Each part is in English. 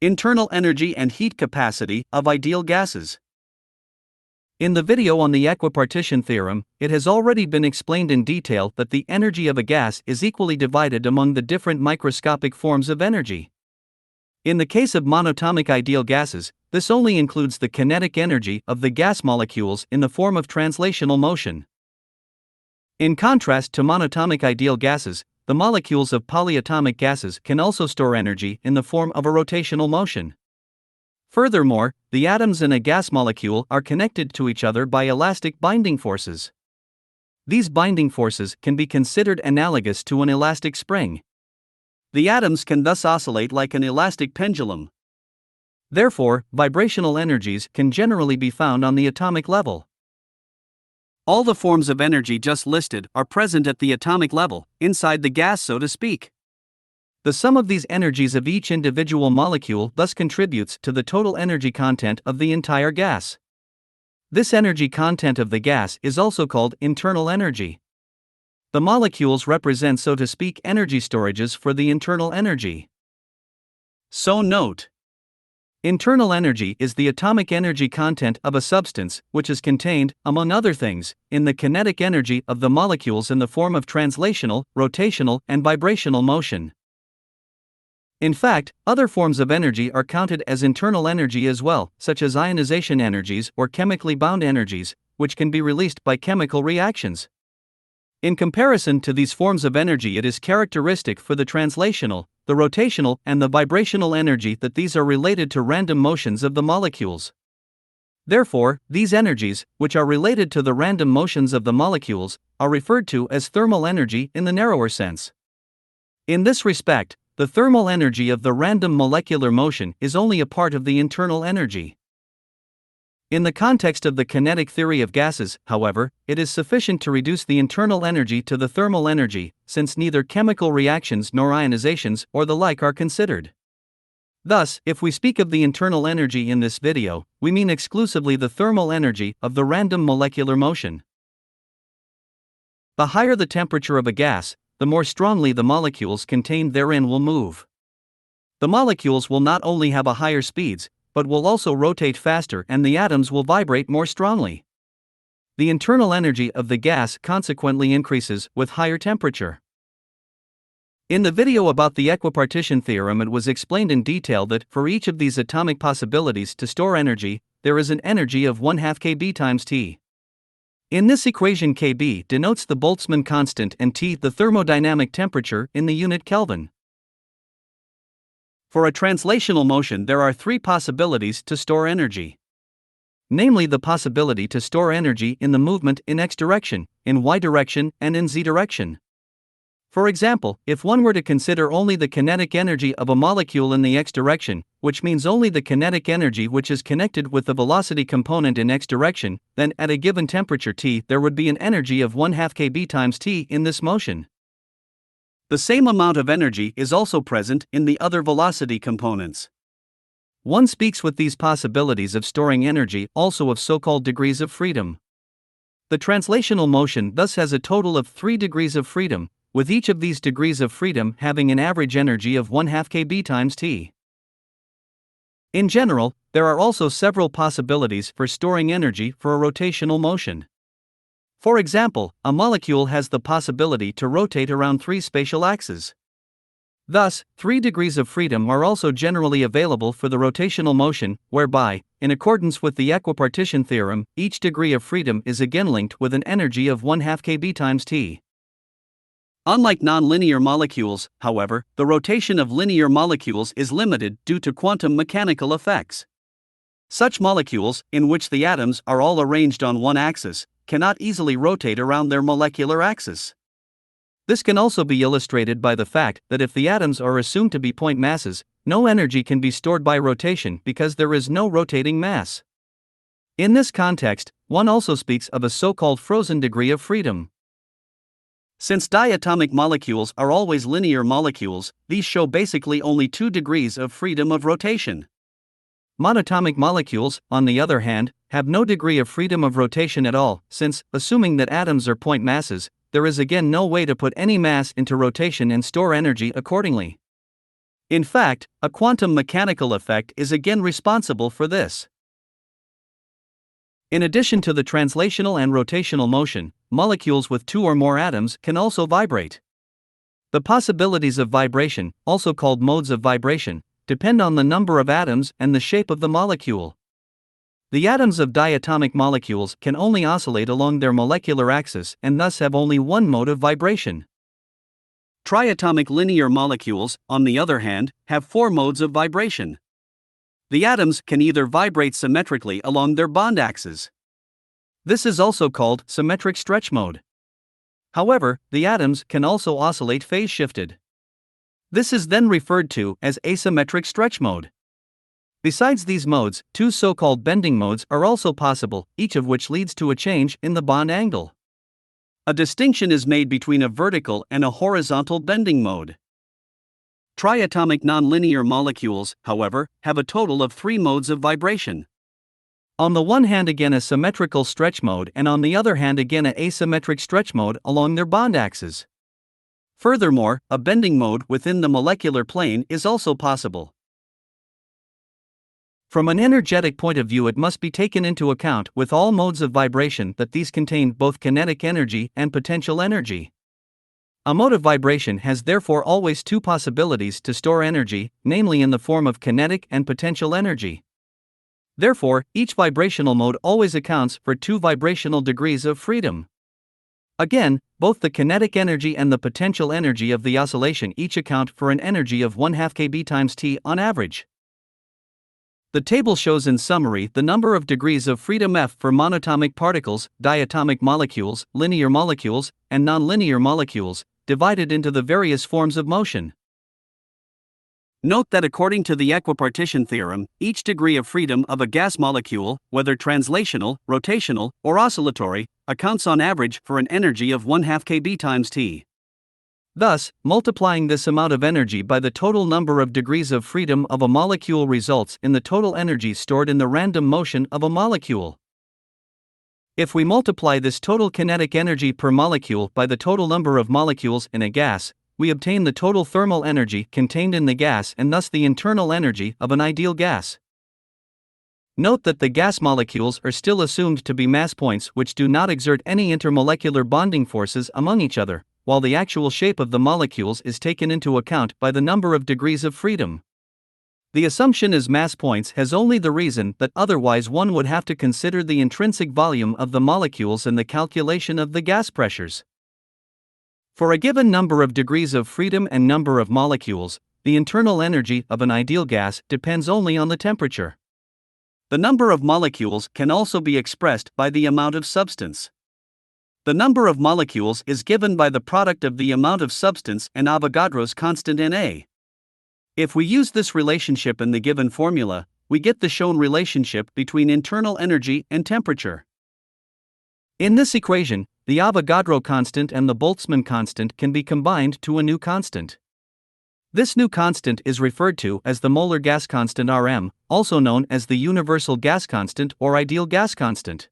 Internal energy and heat capacity of ideal gases. In the video on the equipartition theorem, it has already been explained in detail that the energy of a gas is equally divided among the different microscopic forms of energy. In the case of monatomic ideal gases, this only includes the kinetic energy of the gas molecules in the form of translational motion. In contrast to monatomic ideal gases, the molecules of polyatomic gases can also store energy in the form of a rotational motion. Furthermore, the atoms in a gas molecule are connected to each other by elastic binding forces. These binding forces can be considered analogous to an elastic spring. The atoms can thus oscillate like an elastic pendulum. Therefore, vibrational energies can generally be found on the atomic level. All the forms of energy just listed are present at the atomic level, inside the gas, so to speak. The sum of these energies of each individual molecule thus contributes to the total energy content of the entire gas. This energy content of the gas is also called internal energy. The molecules represent, so to speak, energy storages for the internal energy. So note: internal energy is the atomic energy content of a substance, which is contained, among other things, in the kinetic energy of the molecules in the form of translational, rotational, and vibrational motion. In fact, other forms of energy are counted as internal energy as well, such as ionization energies or chemically bound energies, which can be released by chemical reactions. In comparison to these forms of energy, it is characteristic for the translational, the rotational, and the vibrational energy that these are related to random motions of the molecules. Therefore, these energies, which are related to the random motions of the molecules, are referred to as thermal energy in the narrower sense. In this respect, the thermal energy of the random molecular motion is only a part of the internal energy. In the context of the kinetic theory of gases, however, it is sufficient to reduce the internal energy to the thermal energy, since neither chemical reactions nor ionizations or the like are considered. Thus, if we speak of the internal energy in this video, we mean exclusively the thermal energy of the random molecular motion. The higher the temperature of a gas, the more strongly the molecules contained therein will move. The molecules will not only have a higher speeds, but will also rotate faster, and the atoms will vibrate more strongly. The internal energy of the gas consequently increases with higher temperature. In the video about the equipartition theorem, it was explained in detail that, for each of these atomic possibilities to store energy, there is an energy of 1/2 kB times T. In this equation, kB denotes the Boltzmann constant and T the thermodynamic temperature in the unit Kelvin. For a translational motion, there are three possibilities to store energy. Namely, the possibility to store energy in the movement in x direction, in y direction, and in z direction. For example, if one were to consider only the kinetic energy of a molecule in the x direction, which means only the kinetic energy which is connected with the velocity component in x direction, then at a given temperature T there would be an energy of 1/2 kB times T in this motion. The same amount of energy is also present in the other velocity components. One speaks with these possibilities of storing energy also of so-called degrees of freedom. The translational motion thus has a total of 3 degrees of freedom, with each of these degrees of freedom having an average energy of 1/2 kB times T. In general, there are also several possibilities for storing energy for a rotational motion. For example, a molecule has the possibility to rotate around 3 spatial axes. Thus, 3 degrees of freedom are also generally available for the rotational motion, whereby, in accordance with the equipartition theorem, each degree of freedom is again linked with an energy of 1/2 kB times T. Unlike nonlinear molecules, however, the rotation of linear molecules is limited due to quantum mechanical effects. Such molecules, in which the atoms are all arranged on one axis, cannot easily rotate around their molecular axis. This can also be illustrated by the fact that if the atoms are assumed to be point masses, no energy can be stored by rotation because there is no rotating mass. In this context, one also speaks of a so-called frozen degree of freedom. Since diatomic molecules are always linear molecules, these show basically only 2 degrees of freedom of rotation. Monatomic molecules, on the other hand, have no degree of freedom of rotation at all, since, assuming that atoms are point masses, there is again no way to put any mass into rotation and store energy accordingly. In fact, a quantum mechanical effect is again responsible for this. In addition to the translational and rotational motion, molecules with two or more atoms can also vibrate. The possibilities of vibration, also called modes of vibration, depend on the number of atoms and the shape of the molecule. The atoms of diatomic molecules can only oscillate along their molecular axis and thus have only one mode of vibration. Triatomic linear molecules, on the other hand, have four modes of vibration. The atoms can either vibrate symmetrically along their bond axes. This is also called symmetric stretch mode. However, the atoms can also oscillate phase shifted. This is then referred to as asymmetric stretch mode. Besides these modes, two so-called bending modes are also possible, each of which leads to a change in the bond angle. A distinction is made between a vertical and a horizontal bending mode. Triatomic nonlinear molecules, however, have a total of three modes of vibration. On the one hand again a symmetrical stretch mode and on the other hand again an asymmetric stretch mode along their bond axes. Furthermore, a bending mode within the molecular plane is also possible. From an energetic point of view, it must be taken into account with all modes of vibration that these contain both kinetic energy and potential energy. A mode of vibration has therefore always two possibilities to store energy, namely in the form of kinetic and potential energy. Therefore, each vibrational mode always accounts for two vibrational degrees of freedom. Again, both the kinetic energy and the potential energy of the oscillation each account for an energy of 1/2 kb times T on average. The table shows in summary the number of degrees of freedom F for monatomic particles, diatomic molecules, linear molecules, and nonlinear molecules, divided into the various forms of motion. Note that according to the equipartition theorem, each degree of freedom of a gas molecule, whether translational, rotational, or oscillatory, accounts on average for an energy of 1/2 kb times T. Thus, multiplying this amount of energy by the total number of degrees of freedom of a molecule results in the total energy stored in the random motion of a molecule. If we multiply this total kinetic energy per molecule by the total number of molecules in a gas, we obtain the total thermal energy contained in the gas and thus the internal energy of an ideal gas. Note that the gas molecules are still assumed to be mass points which do not exert any intermolecular bonding forces among each other, while the actual shape of the molecules is taken into account by the number of degrees of freedom. The assumption as mass points has only the reason that otherwise one would have to consider the intrinsic volume of the molecules in the calculation of the gas pressures. For a given number of degrees of freedom and number of molecules, the internal energy of an ideal gas depends only on the temperature. The number of molecules can also be expressed by the amount of substance. The number of molecules is given by the product of the amount of substance and Avogadro's constant Na. If we use this relationship in the given formula, we get the shown relationship between internal energy and temperature. In this equation, the Avogadro constant and the Boltzmann constant can be combined to a new constant. This new constant is referred to as the molar gas constant Rm, also known as the universal gas constant or ideal gas constant.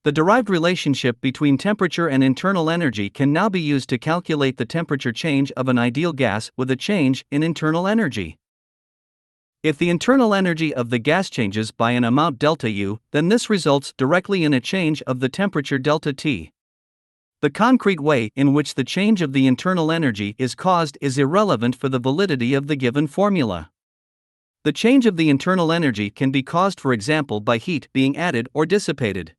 The derived relationship between temperature and internal energy can now be used to calculate the temperature change of an ideal gas with a change in internal energy. If the internal energy of the gas changes by an amount delta U, then this results directly in a change of the temperature delta T. The concrete way in which the change of the internal energy is caused is irrelevant for the validity of the given formula. The change of the internal energy can be caused, for example, by heat being added or dissipated.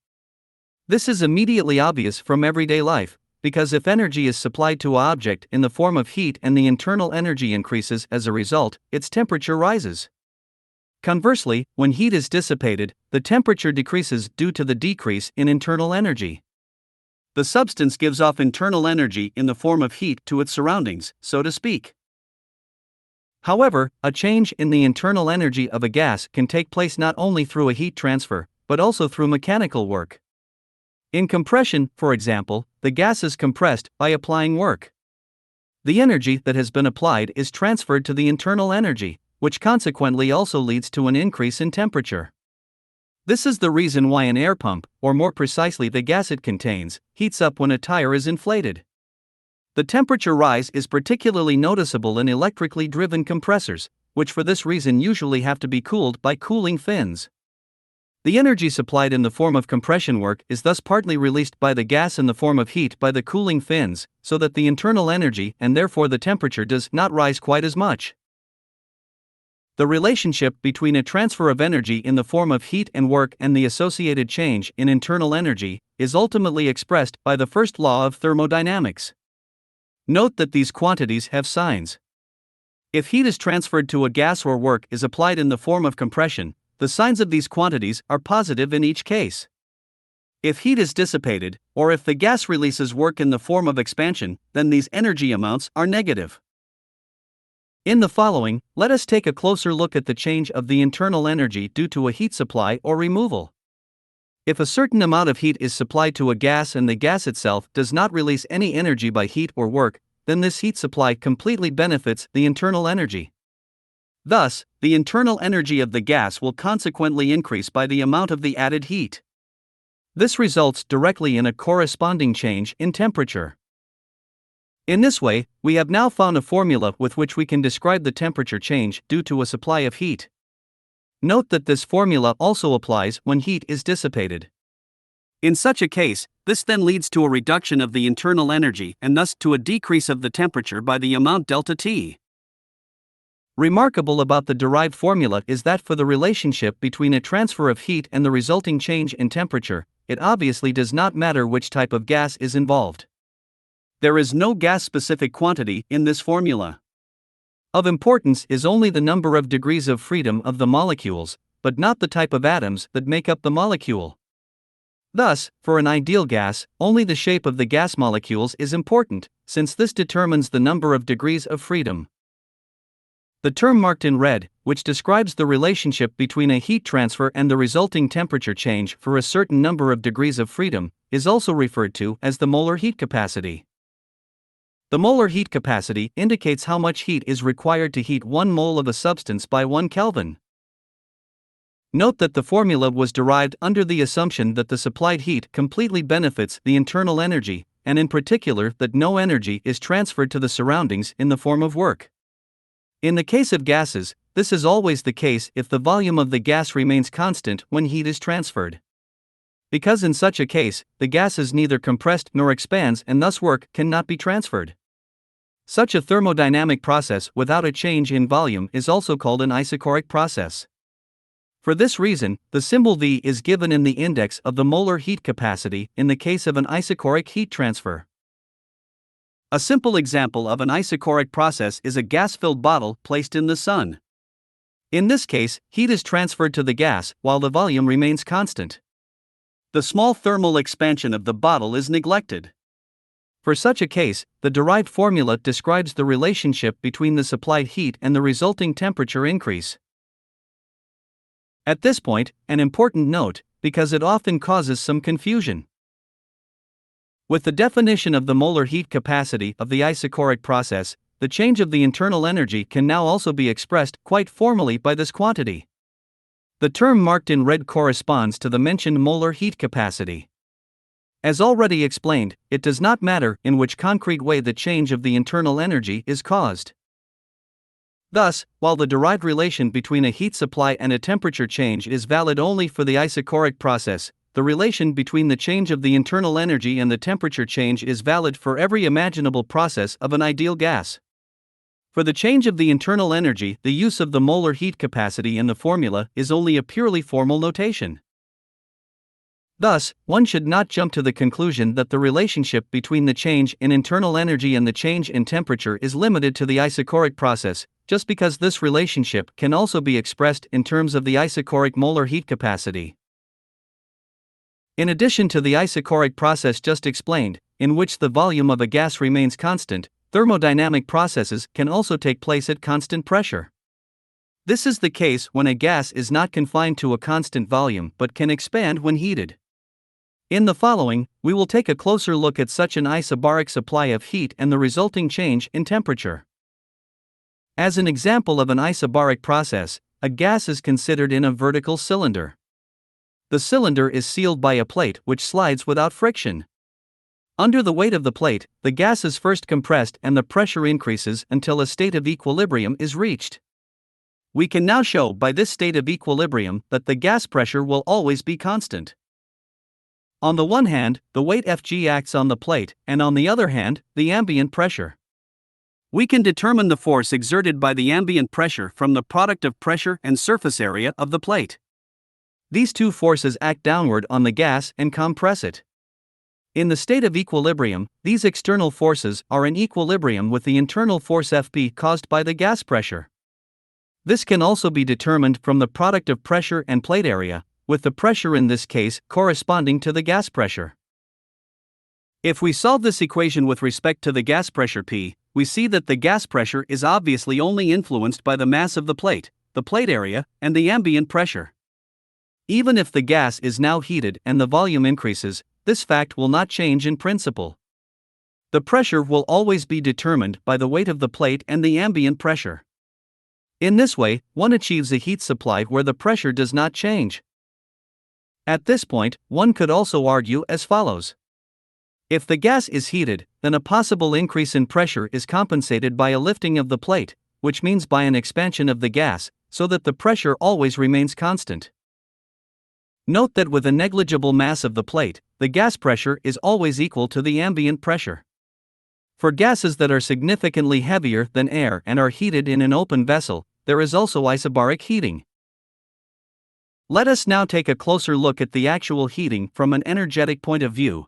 This is immediately obvious from everyday life, because if energy is supplied to an object in the form of heat and the internal energy increases as a result, its temperature rises. Conversely, when heat is dissipated, the temperature decreases due to the decrease in internal energy. The substance gives off internal energy in the form of heat to its surroundings, so to speak. However, a change in the internal energy of a gas can take place not only through a heat transfer, but also through mechanical work. In compression, for example, the gas is compressed by applying work. The energy that has been applied is transferred to the internal energy, which consequently also leads to an increase in temperature. This is the reason why an air pump, or more precisely the gas it contains, heats up when a tire is inflated. The temperature rise is particularly noticeable in electrically driven compressors, which for this reason usually have to be cooled by cooling fins. The energy supplied in the form of compression work is thus partly released by the gas in the form of heat by the cooling fins, so that the internal energy and therefore the temperature does not rise quite as much. The relationship between a transfer of energy in the form of heat and work and the associated change in internal energy is ultimately expressed by the first law of thermodynamics. Note that these quantities have signs. If heat is transferred to a gas or work is applied in the form of compression, the signs of these quantities are positive in each case. If heat is dissipated, or if the gas releases work in the form of expansion, then these energy amounts are negative. In the following, let us take a closer look at the change of the internal energy due to a heat supply or removal. If a certain amount of heat is supplied to a gas and the gas itself does not release any energy by heat or work, then this heat supply completely benefits the internal energy. Thus, the internal energy of the gas will consequently increase by the amount of the added heat. This results directly in a corresponding change in temperature. In this way, we have now found a formula with which we can describe the temperature change due to a supply of heat. Note that this formula also applies when heat is dissipated. In such a case, this then leads to a reduction of the internal energy and thus to a decrease of the temperature by the amount delta T. Remarkable about the derived formula is that for the relationship between a transfer of heat and the resulting change in temperature, it obviously does not matter which type of gas is involved. There is no gas-specific quantity in this formula. Of importance is only the number of degrees of freedom of the molecules, but not the type of atoms that make up the molecule. Thus, for an ideal gas, only the shape of the gas molecules is important, since this determines the number of degrees of freedom. The term marked in red, which describes the relationship between a heat transfer and the resulting temperature change for a certain number of degrees of freedom, is also referred to as the molar heat capacity. The molar heat capacity indicates how much heat is required to heat 1 mole of a substance by 1 Kelvin. Note that the formula was derived under the assumption that the supplied heat completely benefits the internal energy, and in particular that no energy is transferred to the surroundings in the form of work. In the case of gases, this is always the case if the volume of the gas remains constant when heat is transferred. Because in such a case, the gas is neither compressed nor expands and thus work cannot be transferred. Such a thermodynamic process without a change in volume is also called an isochoric process. For this reason, the symbol V is given in the index of the molar heat capacity in the case of an isochoric heat transfer. A simple example of an isochoric process is a gas-filled bottle placed in the sun. In this case, heat is transferred to the gas while the volume remains constant. The small thermal expansion of the bottle is neglected. For such a case, the derived formula describes the relationship between the supplied heat and the resulting temperature increase. At this point, an important note, because it often causes some confusion. With the definition of the molar heat capacity of the isochoric process, the change of the internal energy can now also be expressed quite formally by this quantity. The term marked in red corresponds to the mentioned molar heat capacity. As already explained, it does not matter in which concrete way the change of the internal energy is caused. Thus, while the derived relation between a heat supply and a temperature change is valid only for the isochoric process, the relation between the change of the internal energy and the temperature change is valid for every imaginable process of an ideal gas. For the change of the internal energy, the use of the molar heat capacity in the formula is only a purely formal notation. Thus, one should not jump to the conclusion that the relationship between the change in internal energy and the change in temperature is limited to the isochoric process, just because this relationship can also be expressed in terms of the isochoric molar heat capacity. In addition to the isochoric process just explained, in which the volume of a gas remains constant, thermodynamic processes can also take place at constant pressure. This is the case when a gas is not confined to a constant volume but can expand when heated. In the following, we will take a closer look at such an isobaric supply of heat and the resulting change in temperature. As an example of an isobaric process, a gas is considered in a vertical cylinder. The cylinder is sealed by a plate which slides without friction. Under the weight of the plate, the gas is first compressed and the pressure increases until a state of equilibrium is reached. We can now show by this state of equilibrium that the gas pressure will always be constant. On the one hand, the weight Fg acts on the plate, and on the other hand, the ambient pressure. We can determine the force exerted by the ambient pressure from the product of pressure and surface area of the plate. These two forces act downward on the gas and compress it. In the state of equilibrium, these external forces are in equilibrium with the internal force Fp caused by the gas pressure. This can also be determined from the product of pressure and plate area, with the pressure in this case corresponding to the gas pressure. If we solve this equation with respect to the gas pressure P, we see that the gas pressure is obviously only influenced by the mass of the plate area, and the ambient pressure. Even if the gas is now heated and the volume increases, this fact will not change in principle. The pressure will always be determined by the weight of the plate and the ambient pressure. In this way, one achieves a heat supply where the pressure does not change. At this point, one could also argue as follows. If the gas is heated, then a possible increase in pressure is compensated by a lifting of the plate, which means by an expansion of the gas, so that the pressure always remains constant. Note that with a negligible mass of the plate, the gas pressure is always equal to the ambient pressure. For gases that are significantly heavier than air and are heated in an open vessel, there is also isobaric heating. Let us now take a closer look at the actual heating from an energetic point of view.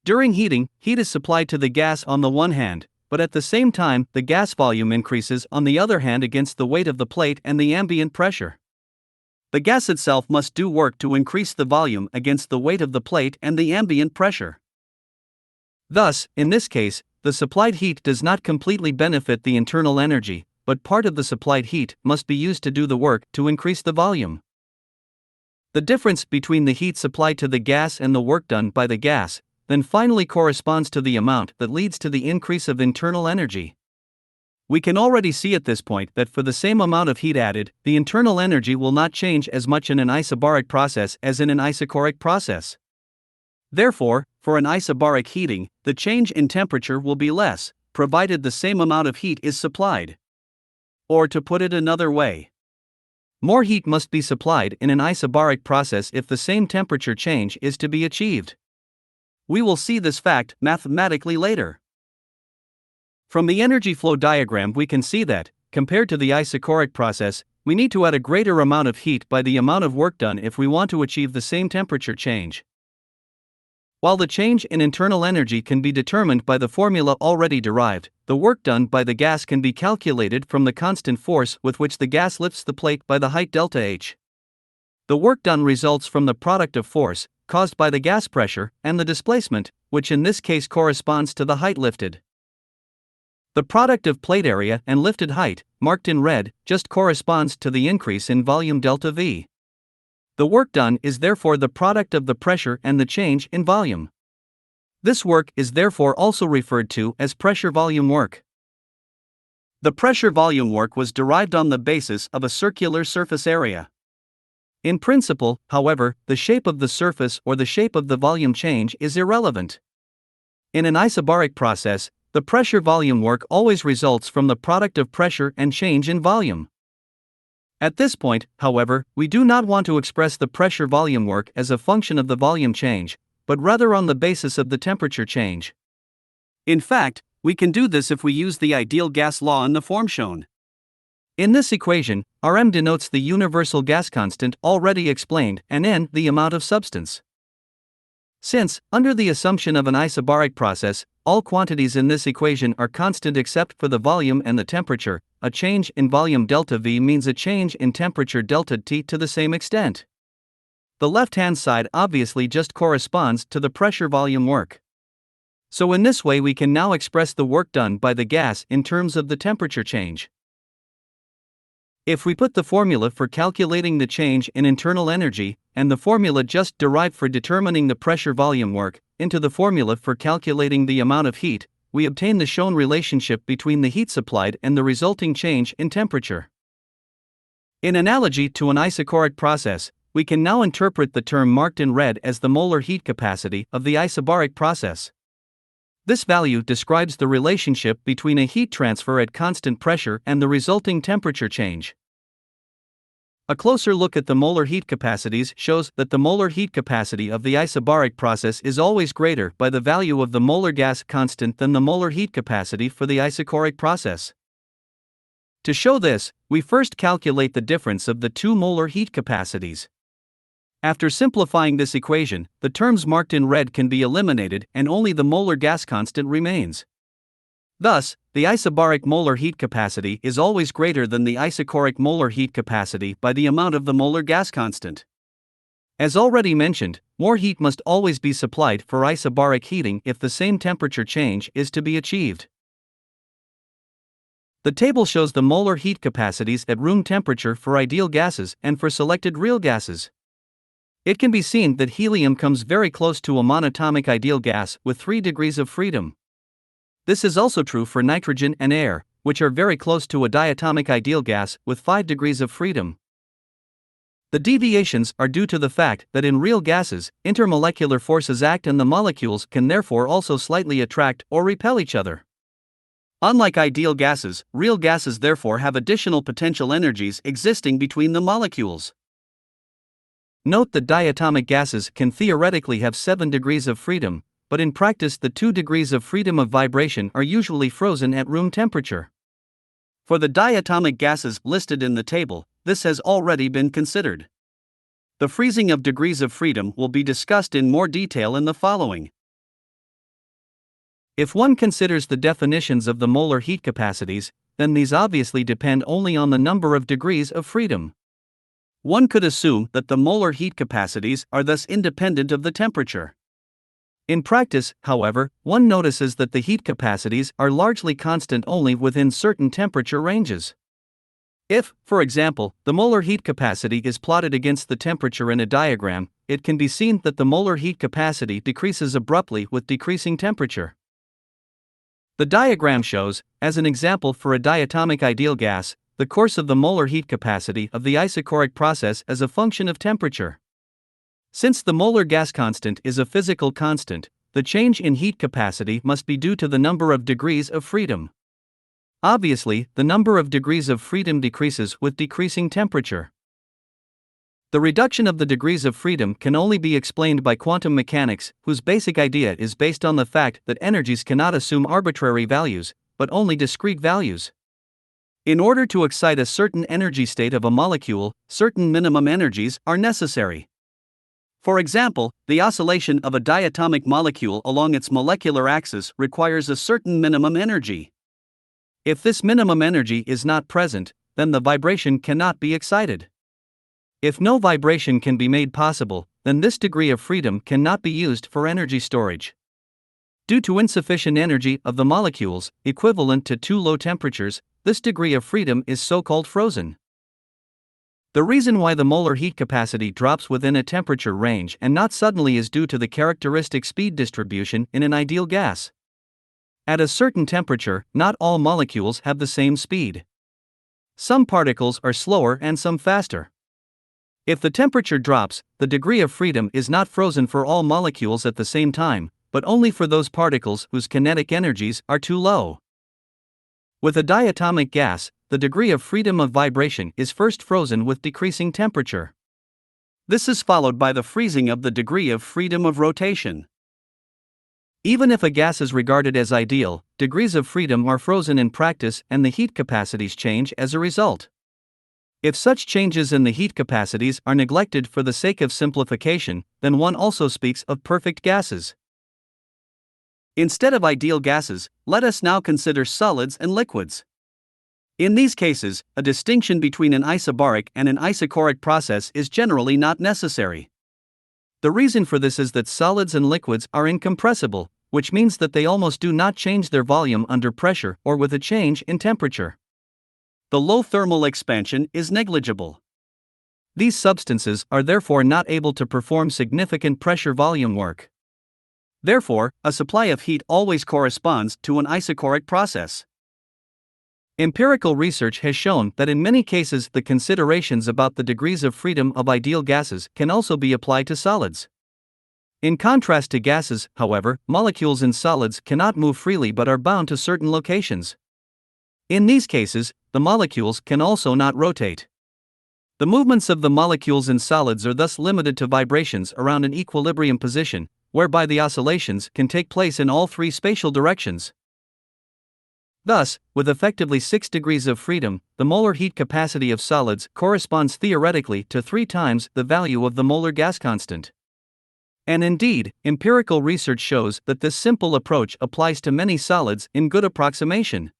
During heating, heat is supplied to the gas on the one hand, but at the same time, the gas volume increases on the other hand against the weight of the plate and the ambient pressure. The gas itself must do work to increase the volume against the weight of the plate and the ambient pressure. Thus, in this case, the supplied heat does not completely benefit the internal energy, but part of the supplied heat must be used to do the work to increase the volume. The difference between the heat supplied to the gas and the work done by the gas then finally corresponds to the amount that leads to the increase of internal energy. We can already see at this point that for the same amount of heat added, the internal energy will not change as much in an isobaric process as in an isochoric process. Therefore, for an isobaric heating, the change in temperature will be less, provided the same amount of heat is supplied. Or to put it another way, more heat must be supplied in an isobaric process if the same temperature change is to be achieved. We will see this fact mathematically later. From the energy flow diagram we can see that, compared to the isochoric process, we need to add a greater amount of heat by the amount of work done if we want to achieve the same temperature change. While the change in internal energy can be determined by the formula already derived, the work done by the gas can be calculated from the constant force with which the gas lifts the plate by the height delta H. The work done results from the product of force, caused by the gas pressure, and the displacement, which in this case corresponds to the height lifted. The product of plate area and lifted height, marked in red, just corresponds to the increase in volume delta V. The work done is therefore the product of the pressure and the change in volume. This work is therefore also referred to as pressure-volume work. The pressure-volume work was derived on the basis of a circular surface area. In principle, however, the shape of the surface or the shape of the volume change is irrelevant. In an isobaric process, the pressure-volume work always results from the product of pressure and change in volume. At this point, however, we do not want to express the pressure-volume work as a function of the volume change, but rather on the basis of the temperature change. In fact, we can do this if we use the ideal gas law in the form shown. In this equation, Rm denotes the universal gas constant already explained and N the amount of substance. Since, under the assumption of an isobaric process, all quantities in this equation are constant except for the volume and the temperature, a change in volume delta V means a change in temperature delta T to the same extent. The left-hand side obviously just corresponds to the pressure-volume work. So in this way we can now express the work done by the gas in terms of the temperature change. If we put the formula for calculating the change in internal energy, and the formula just derived for determining the pressure-volume work, into the formula for calculating the amount of heat, we obtain the shown relationship between the heat supplied and the resulting change in temperature. In analogy to an isochoric process, we can now interpret the term marked in red as the molar heat capacity of the isobaric process. This value describes the relationship between a heat transfer at constant pressure and the resulting temperature change. A closer look at the molar heat capacities shows that the molar heat capacity of the isobaric process is always greater by the value of the molar gas constant than the molar heat capacity for the isochoric process. To show this, we first calculate the difference of the two molar heat capacities. After simplifying this equation, the terms marked in red can be eliminated and only the molar gas constant remains. Thus, the isobaric molar heat capacity is always greater than the isochoric molar heat capacity by the amount of the molar gas constant. As already mentioned, more heat must always be supplied for isobaric heating if the same temperature change is to be achieved. The table shows the molar heat capacities at room temperature for ideal gases and for selected real gases. It can be seen that helium comes very close to a monatomic ideal gas with 3 degrees of freedom. This is also true for nitrogen and air, which are very close to a diatomic ideal gas with 5 degrees of freedom. The deviations are due to the fact that in real gases, intermolecular forces act and the molecules can therefore also slightly attract or repel each other. Unlike ideal gases, real gases therefore have additional potential energies existing between the molecules. Note that diatomic gases can theoretically have 7 degrees of freedom, but in practice the 2 degrees of freedom of vibration are usually frozen at room temperature. For the diatomic gases listed in the table, this has already been considered. The freezing of degrees of freedom will be discussed in more detail in the following. If one considers the definitions of the molar heat capacities, then these obviously depend only on the number of degrees of freedom. One could assume that the molar heat capacities are thus independent of the temperature. In practice, however, one notices that the heat capacities are largely constant only within certain temperature ranges. If, for example, the molar heat capacity is plotted against the temperature in a diagram, it can be seen that the molar heat capacity decreases abruptly with decreasing temperature. The diagram shows, as an example for a diatomic ideal gas, the course of the molar heat capacity of the isochoric process as a function of temperature. Since the molar gas constant is a physical constant, the change in heat capacity must be due to the number of degrees of freedom. Obviously, the number of degrees of freedom decreases with decreasing temperature. The reduction of the degrees of freedom can only be explained by quantum mechanics, whose basic idea is based on the fact that energies cannot assume arbitrary values, but only discrete values. In order to excite a certain energy state of a molecule, certain minimum energies are necessary. For example, the oscillation of a diatomic molecule along its molecular axis requires a certain minimum energy. If this minimum energy is not present, then the vibration cannot be excited. If no vibration can be made possible, then this degree of freedom cannot be used for energy storage. Due to insufficient energy of the molecules, equivalent to too low temperatures, this degree of freedom is so-called frozen. The reason why the molar heat capacity drops within a temperature range and not suddenly is due to the characteristic speed distribution in an ideal gas. At a certain temperature, not all molecules have the same speed. Some particles are slower and some faster. If the temperature drops, the degree of freedom is not frozen for all molecules at the same time, but only for those particles whose kinetic energies are too low. With a diatomic gas, the degree of freedom of vibration is first frozen with decreasing temperature. This is followed by the freezing of the degree of freedom of rotation. Even if a gas is regarded as ideal, degrees of freedom are frozen in practice and the heat capacities change as a result. If such changes in the heat capacities are neglected for the sake of simplification, then one also speaks of perfect gases. Instead of ideal gases, let us now consider solids and liquids. In these cases, a distinction between an isobaric and an isochoric process is generally not necessary. The reason for this is that solids and liquids are incompressible, which means that they almost do not change their volume under pressure or with a change in temperature. The low thermal expansion is negligible. These substances are therefore not able to perform significant pressure volume work. Therefore, a supply of heat always corresponds to an isochoric process. Empirical research has shown that in many cases the considerations about the degrees of freedom of ideal gases can also be applied to solids. In contrast to gases, however, molecules in solids cannot move freely but are bound to certain locations. In these cases, the molecules can also not rotate. The movements of the molecules in solids are thus limited to vibrations around an equilibrium position, whereby the oscillations can take place in all three spatial directions. Thus, with effectively 6 degrees of freedom, the molar heat capacity of solids corresponds theoretically to 3 times the value of the molar gas constant. And indeed, empirical research shows that this simple approach applies to many solids in good approximation.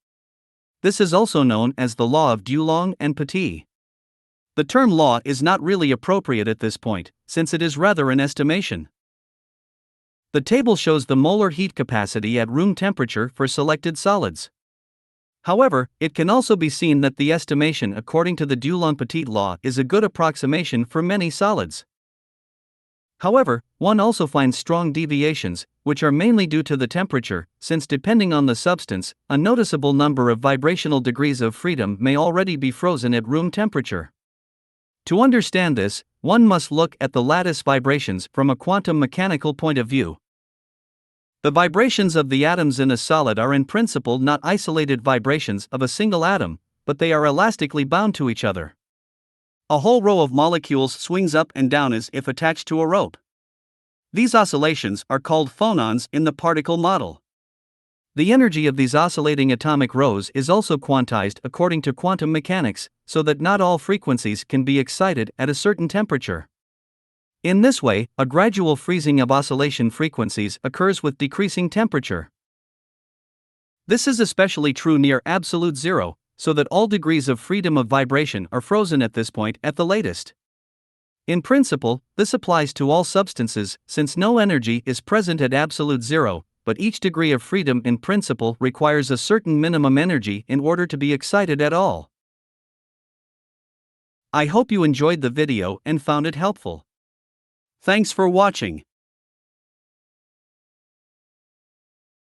This is also known as the law of Dulong and Petit. The term law is not really appropriate at this point, since it is rather an estimation. The table shows the molar heat capacity at room temperature for selected solids. However, it can also be seen that the estimation according to the Dulong-Petit law is a good approximation for many solids. However, one also finds strong deviations, which are mainly due to the temperature, since depending on the substance, a noticeable number of vibrational degrees of freedom may already be frozen at room temperature. To understand this, one must look at the lattice vibrations from a quantum mechanical point of view. The vibrations of the atoms in a solid are in principle not isolated vibrations of a single atom, but they are elastically bound to each other. A whole row of molecules swings up and down as if attached to a rope. These oscillations are called phonons in the particle model. The energy of these oscillating atomic rows is also quantized according to quantum mechanics, so that not all frequencies can be excited at a certain temperature. In this way, a gradual freezing of oscillation frequencies occurs with decreasing temperature. This is especially true near absolute zero, so that all degrees of freedom of vibration are frozen at this point at the latest. In principle, this applies to all substances, since no energy is present at absolute zero, but each degree of freedom in principle requires a certain minimum energy in order to be excited at all. I hope you enjoyed the video and found it helpful. Thanks for watching.